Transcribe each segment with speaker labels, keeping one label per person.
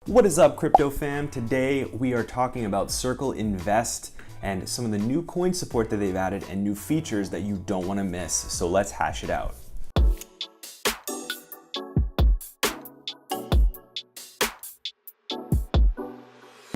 Speaker 1: What is up, crypto fam? Today we are talking about Circle Invest and some of the new coin support that they've added and new features that you don't want to miss. So let's hash it out.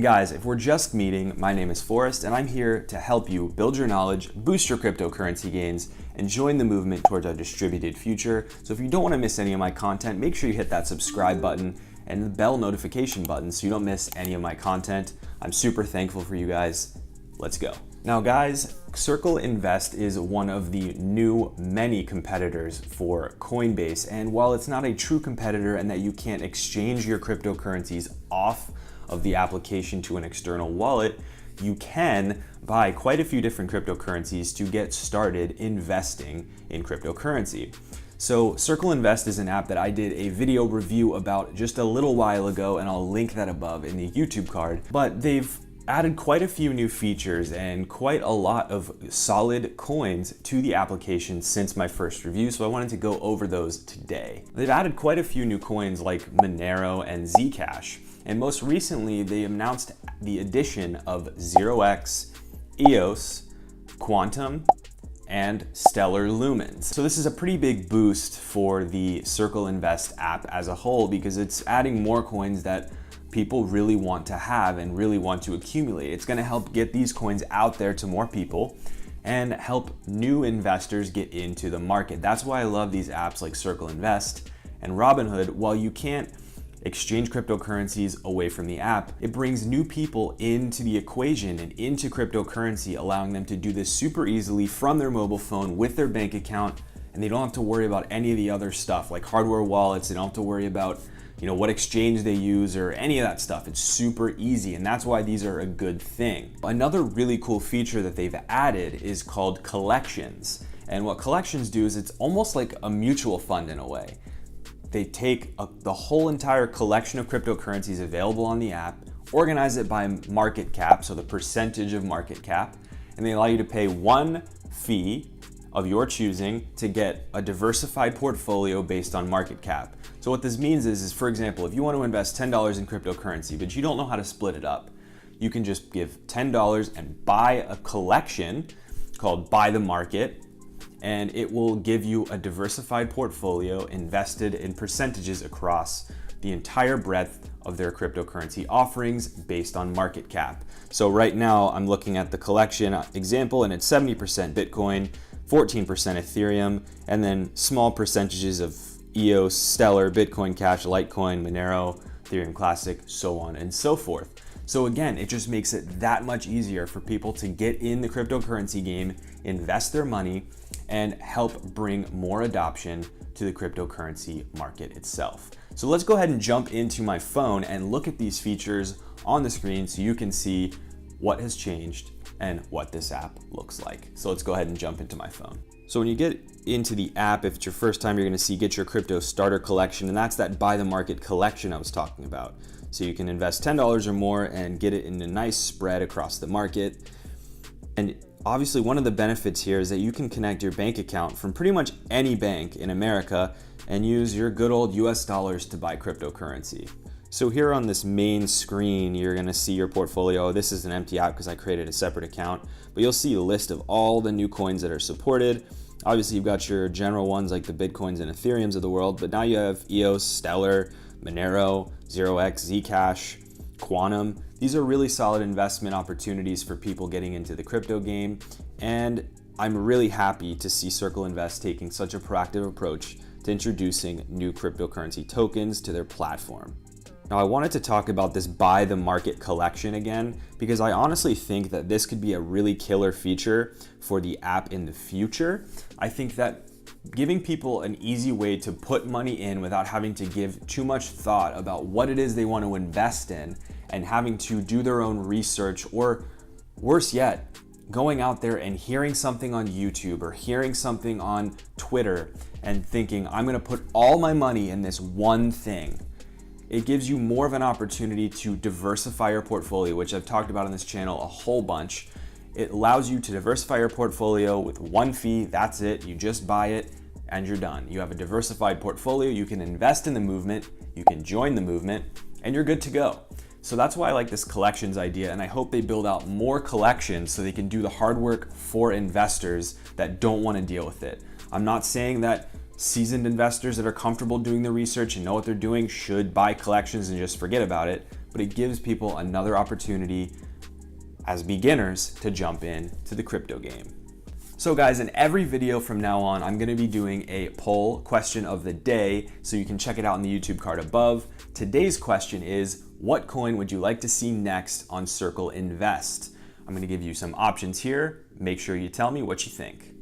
Speaker 1: Guys, if we're just meeting, my name is Forrest and I'm here to help you build your knowledge, boost your cryptocurrency gains, and join the movement towards our distributed future. So if you don't want to miss any of my content, make sure you hit that subscribe button and the bell notification button so you don't miss any of my content. I'm super thankful for you guys. Let's go. Now guys, Circle Invest is one of the new many competitors for Coinbase. And while it's not a true competitor and that you can't exchange your cryptocurrencies off of the application to an external wallet, you can buy quite a few different cryptocurrencies to get started investing in cryptocurrency. So Circle Invest is an app that I did a video review about just a little while ago, and I'll link that above in the YouTube card. But they've added quite a few new features and quite a lot of solid coins to the application since my first review, so I wanted to go over those today. They've added quite a few new coins like Monero and Zcash, and most recently they announced the addition of 0x, EOS, QTUM, and Stellar Lumens. So this is a pretty big boost for the Circle Invest app as a whole because it's adding more coins that people really want to have and really want to accumulate. It's gonna help get these coins out there to more people and help new investors get into the market. That's why I love these apps like Circle Invest and Robinhood. While you can't exchange cryptocurrencies away from the app, it brings new people into the equation and into cryptocurrency, allowing them to do this super easily from their mobile phone with their bank account, and they don't have to worry about any of the other stuff like hardware wallets. They don't have to worry about what exchange they use or any of that stuff. It's super easy, and that's why these are a good thing. Another really cool feature that they've added is called collections. And what collections do is it's almost like a mutual fund in a way. They take the whole entire collection of cryptocurrencies available on the app, organize it by market cap, so the percentage of market cap, and they allow you to pay one fee of your choosing to get a diversified portfolio based on market cap. So what this means is for example, if you want to invest $10 in cryptocurrency, but you don't know how to split it up, you can just give $10 and buy a collection called Buy the Market, and it will give you a diversified portfolio invested in percentages across the entire breadth of their cryptocurrency offerings based on market cap. So right now I'm looking at the collection example and it's 70% Bitcoin, 14% Ethereum, and then small percentages of EOS, Stellar, Bitcoin Cash, Litecoin, Monero, Ethereum Classic, so on and so forth. So again, it just makes it that much easier for people to get in the cryptocurrency game, invest their money, and help bring more adoption to the cryptocurrency market itself. So let's go ahead and jump into my phone and look at these features on the screen so you can see what has changed and what this app looks like. So let's go ahead and jump into my phone. So when you get into the app, if it's your first time, you're gonna see Get Your Crypto Starter Collection, and that's that Buy the Market collection I was talking about. So you can invest $10 or more and get it in a nice spread across the market. And obviously one of the benefits here is that you can connect your bank account from pretty much any bank in America and use your good old US dollars to buy cryptocurrency. So here on this main screen, you're gonna see your portfolio. This is an empty app because I created a separate account, but you'll see a list of all the new coins that are supported. Obviously you've got your general ones like the Bitcoins and Ethereums of the world, but now you have EOS, Stellar, Monero, 0x, Zcash, QTUM. These are really solid investment opportunities for people getting into the crypto game, and I'm really happy to see Circle Invest taking such a proactive approach to introducing new cryptocurrency tokens to their platform. Now I wanted to talk about this Buy the Market collection again, because I honestly think that this could be a really killer feature for the app in the future. I think that giving people an easy way to put money in without having to give too much thought about what it is they want to invest in and having to do their own research, or worse yet, going out there and hearing something on YouTube or hearing something on Twitter and thinking, I'm gonna put all my money in this one thing. It gives you more of an opportunity to diversify your portfolio, which I've talked about on this channel a whole bunch. It allows you to diversify your portfolio with one fee. That's it. You just buy it and you're done. You have a diversified portfolio. You can invest in the movement. You can join the movement. and you're good to go. So that's why I like this collections idea, and I hope they build out more collections so they can do the hard work for investors that don't want to deal with it. I'm not saying that seasoned investors that are comfortable doing the research and know what they're doing should buy collections and just forget about it, but it gives people another opportunity as beginners to jump in to the crypto game. So guys, in every video from now on, I'm gonna be doing a poll question of the day, so you can check it out in the YouTube card above. Today's question is, what coin would you like to see next on Circle Invest? I'm gonna give you some options here. Make sure you tell me what you think.